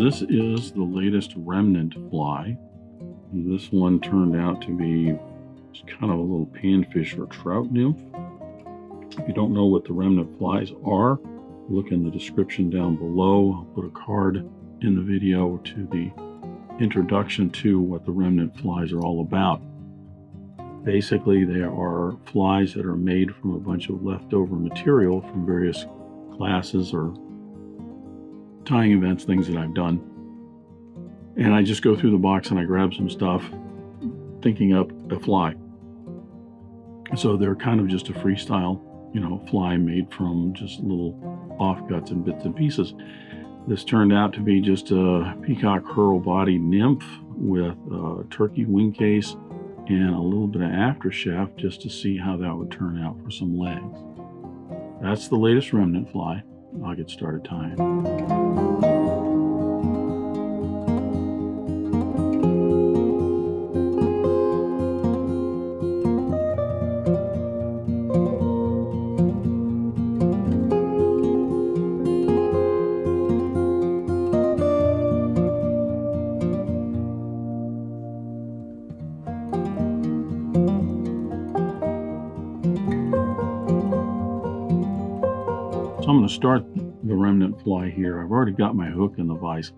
this is the latest Remnant fly. This one turned out to be kind of a little panfish or trout nymph. If you don't know what the Remnant flies are, look in the description down below. I'll put a card in the video to the introduction to what the Remnant flies are all about. Basically, they are flies that are made from a bunch of leftover material from various classes or tying events, things that I've done. And I just go through the box and I grab some stuff, thinking up a fly. So they're kind of just a freestyle, fly made from just little offcuts and bits and pieces. This turned out to be just a Peacock Herl body nymph with a turkey wingcase and a little bit of Aftershaft just to see how that would turn out for some legs. That's the latest Remnant fly. I'll get started tying. So I'm going to start the Remnant fly here. I've already got my hook in the vise.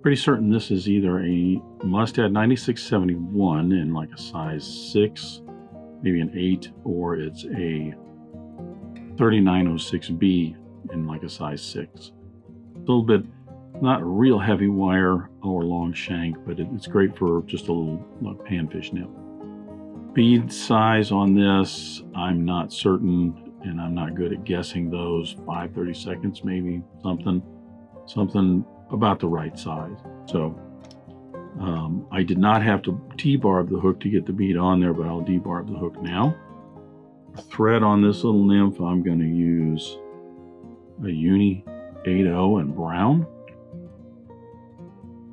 Pretty certain this is either a Mustad 9671 in like a size 6, maybe an 8, or it's a 3906B in like a size 6. A little bit, not a real heavy wire or long shank, but it's great for just a little panfish nymph. Bead size on this, I'm not certain. And I'm not good at guessing those. 5/32 maybe, something about the right size. So I did not have to T-barb the hook to get the bead on there, but I'll debarb the hook now. Thread on this little nymph, I'm going to use a Uni 80 in brown.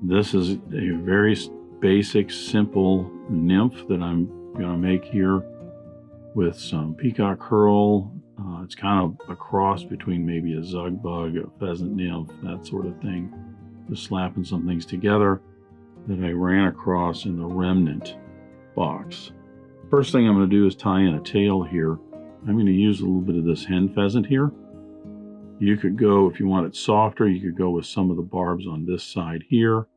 This is a very basic, simple nymph that I'm going to make here with some Peacock Herl. It's kind of a cross between maybe a zug bug, a pheasant nymph, that sort of thing. Just slapping some things together that I ran across in the Remnant box. First thing I'm going to do is tie in a tail here. I'm going to use a little bit of this hen pheasant here. You could go, if you want it softer, you could go with some of the barbs on this side here.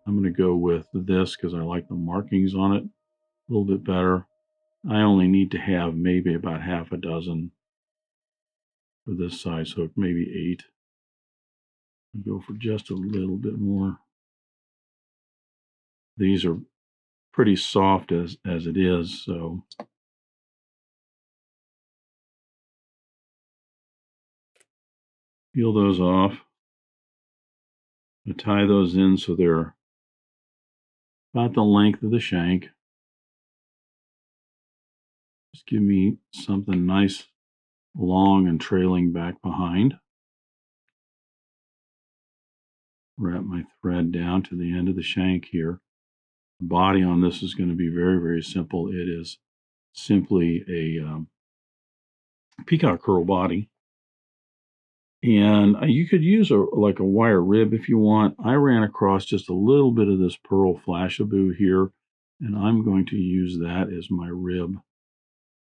I'm going to go with this because I like the markings on it a little bit better. I only need to have maybe about half a dozen for this size hook, maybe 8. I'll go for just a little bit more. These are pretty soft as it is, so peel those off. I tie those in so they're about the length of the shank. Just give me something nice, long and trailing back behind. Wrap my thread down to the end of the shank here. The body on this is going to be very, very simple. It is simply a Peacock Herl body. And you could use like a wire rib if you want. I ran across just a little bit of this pearl Flashabou here, and I'm going to use that as my rib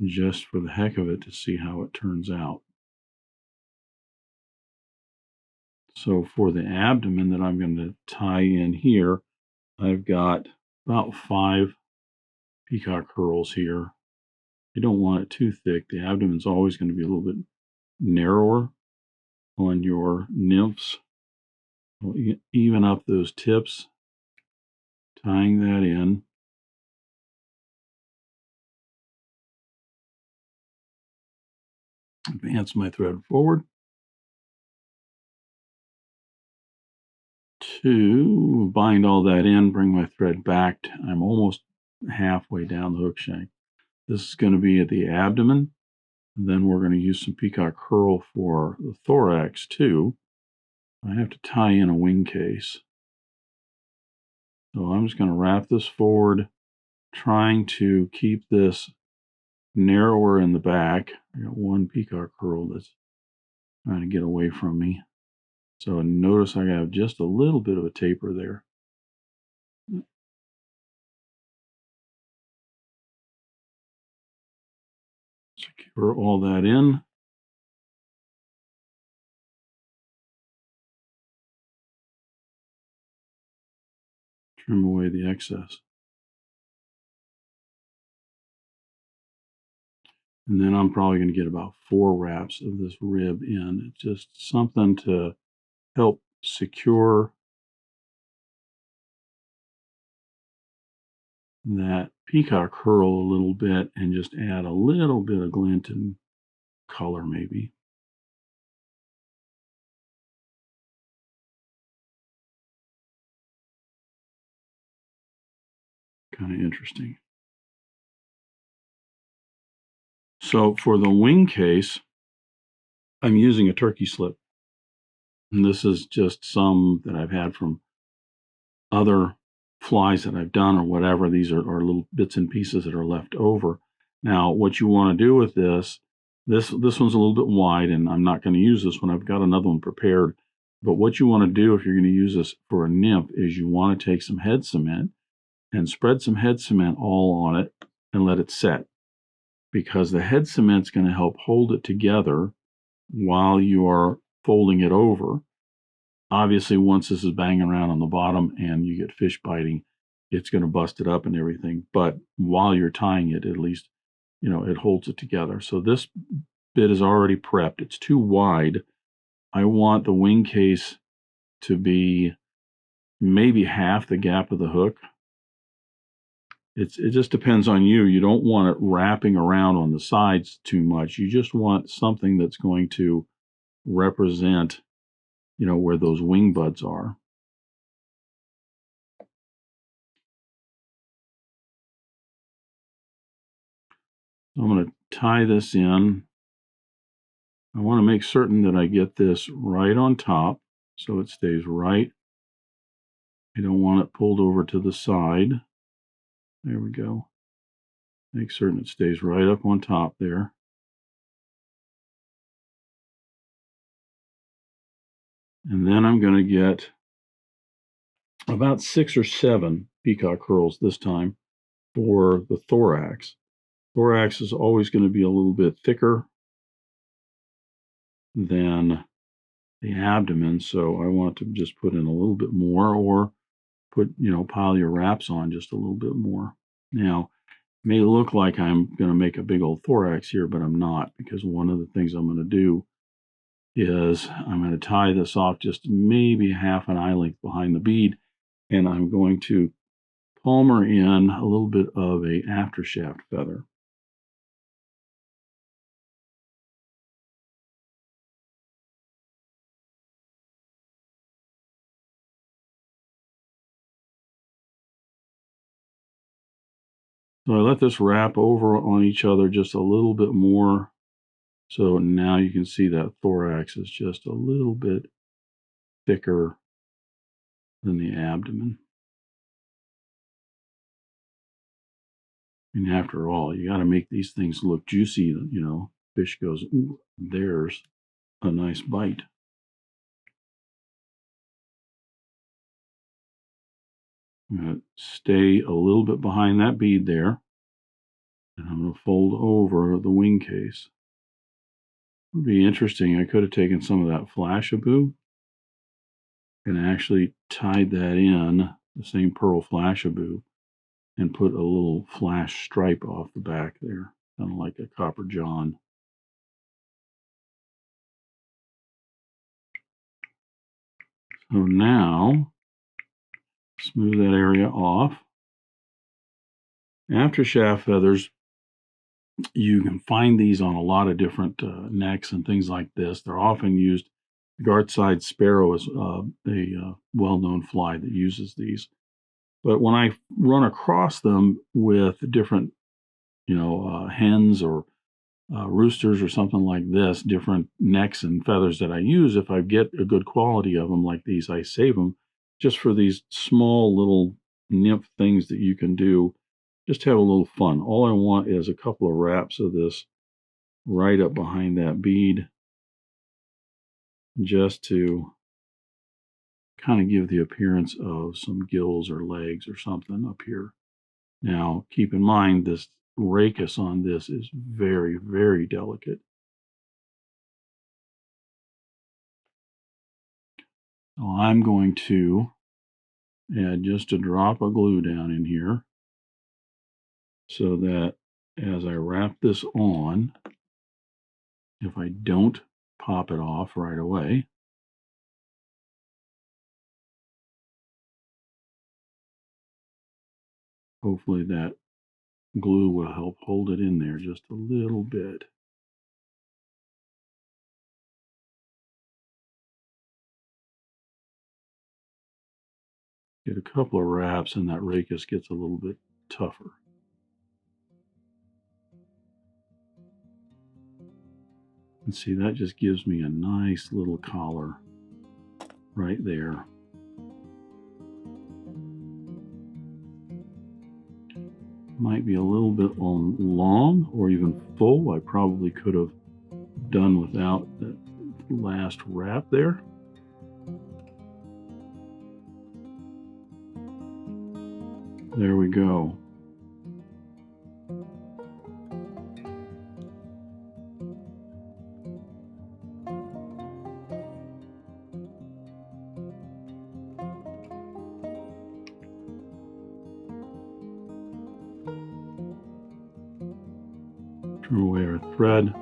just for the heck of it to see how it turns out. So for the abdomen that I'm going to tie in here, I've got about 5 Peacock Herls here. You don't want it too thick. The abdomen's always going to be a little bit narrower on your nymphs. We'll even up those tips, tying that in. Advance my thread forward to bind all that in, bring my thread back. I'm almost halfway down the hook shank. This is going to be at the abdomen. And then we're going to use some Peacock Herl for the thorax too. I have to tie in a wingcase. So I'm just going to wrap this forward, trying to keep this narrower in the back. I got one Peacock Herl that's trying to get away from me. So notice I have just a little bit of a taper there. Secure all that in. Trim away the excess. And then I'm probably going to get about 4 wraps of this rib in. It's just something to help secure that peacock herl a little bit and just add a little bit of glint and color maybe. Kind of interesting. So for the wing case, I'm using a turkey slip. And this is just some that I've had from other flies that I've done or whatever. These are little bits and pieces that are left over. Now, what you want to do with this one's a little bit wide, and I'm not going to use this one. I've got another one prepared. But what you want to do if you're going to use this for a nymph is you want to take some head cement and spread some head cement all on it and let it set. Because the head cement's going to help hold it together while you are folding it over. Obviously, once this is banging around on the bottom and you get fish biting, it's going to bust it up and everything. But while you're tying it, at least, it holds it together. So this bit is already prepped. It's too wide. I want the wing case to be maybe half the gap of the hook. It just depends on you. You don't want it wrapping around on the sides too much. You just want something that's going to represent, where those wing buds are. So I'm going to tie this in. I want to make certain that I get this right on top so it stays right. I don't want it pulled over to the side. There we go. Make certain it stays right up on top there. And then I'm going to get about 6 or 7 peacock herls this time for the thorax. Thorax is always going to be a little bit thicker than the abdomen, so I want to just put in a little bit more, or put, pile your wraps on just a little bit more. Now, it may look like I'm going to make a big old thorax here, but I'm not, because one of the things I'm going to do is I'm going to tie this off just maybe half an eye length behind the bead, and I'm going to palmer in a little bit of a aftershaft feather. So I let this wrap over on each other just a little bit more. So now you can see that thorax is just a little bit thicker than the abdomen. And after all, you got to make these things look juicy. Fish goes, ooh, there's a nice bite. I'm going to stay a little bit behind that bead there. And I'm going to fold over the wing case. It would be interesting. I could have taken some of that Flashabou and actually tied that in, the same pearl Flashabou, and put a little flash stripe off the back there, kind of like a copper john. So now, smooth that area off. Aftershaft feathers, you can find these on a lot of different necks and things like this. They're often used. Gartside sparrow is a well-known fly that uses these. But when I run across them with different, hens or roosters or something like this, different necks and feathers that I use, if I get a good quality of them like these, I save them just for these small little nymph things that you can do. Just have a little fun. All I want is a couple of wraps of this right up behind that bead, just to kind of give the appearance of some gills or legs or something up here. Now, keep in mind, this rachis on this is very, very delicate. So I'm going to add just a drop of glue down in here so that as I wrap this on, if I don't pop it off right away, hopefully that glue will help hold it in there just a little bit. Get a couple of wraps and that rachis gets a little bit tougher. And see, that just gives me a nice little collar right there. Might be a little bit long or even full. I probably could have done without that last wrap there. There we go. Throw away our thread.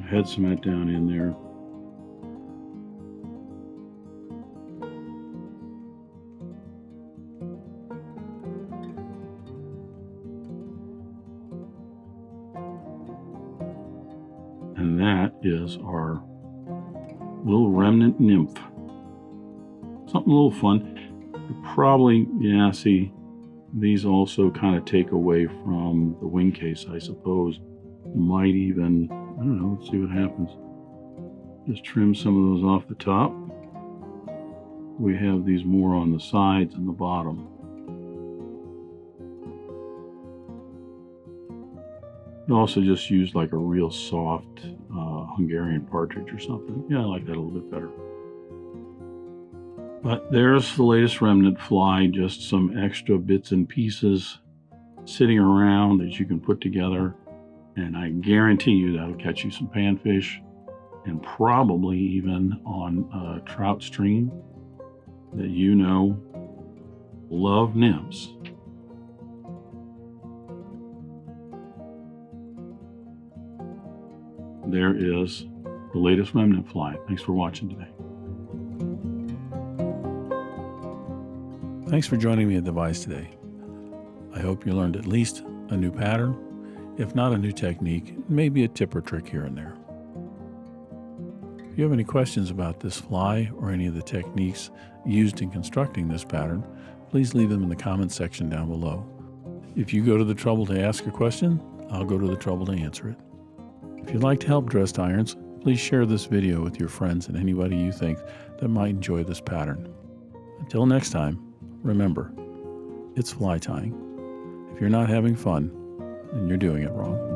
Head cement down in there. And that is our little remnant nymph. Something a little fun. Probably, yeah, see, these also kind of take away from the Wingcase, I suppose. Might even, I don't know, let's see what happens. Just trim some of those off the top. We have these more on the sides and the bottom. You also just use like a real soft Hungarian partridge or something. Yeah, I like that a little bit better. But there's the latest remnant fly, just some extra bits and pieces sitting around that you can put together. And I guarantee you that'll catch you some panfish and probably even on a trout stream that you know love nymphs. There is the latest remnant fly. Thanks for watching today. Thanks for joining me at Devise today. I hope you learned at least a new pattern, if not a new technique, maybe a tip or trick here and there. If you have any questions about this fly or any of the techniques used in constructing this pattern, please leave them in the comments section down below. If you go to the trouble to ask a question, I'll go to the trouble to answer it. If you'd like to help dressed irons, please share this video with your friends and anybody you think that might enjoy this pattern. Until next time, remember, it's fly tying. If you're not having fun, then you're doing it wrong.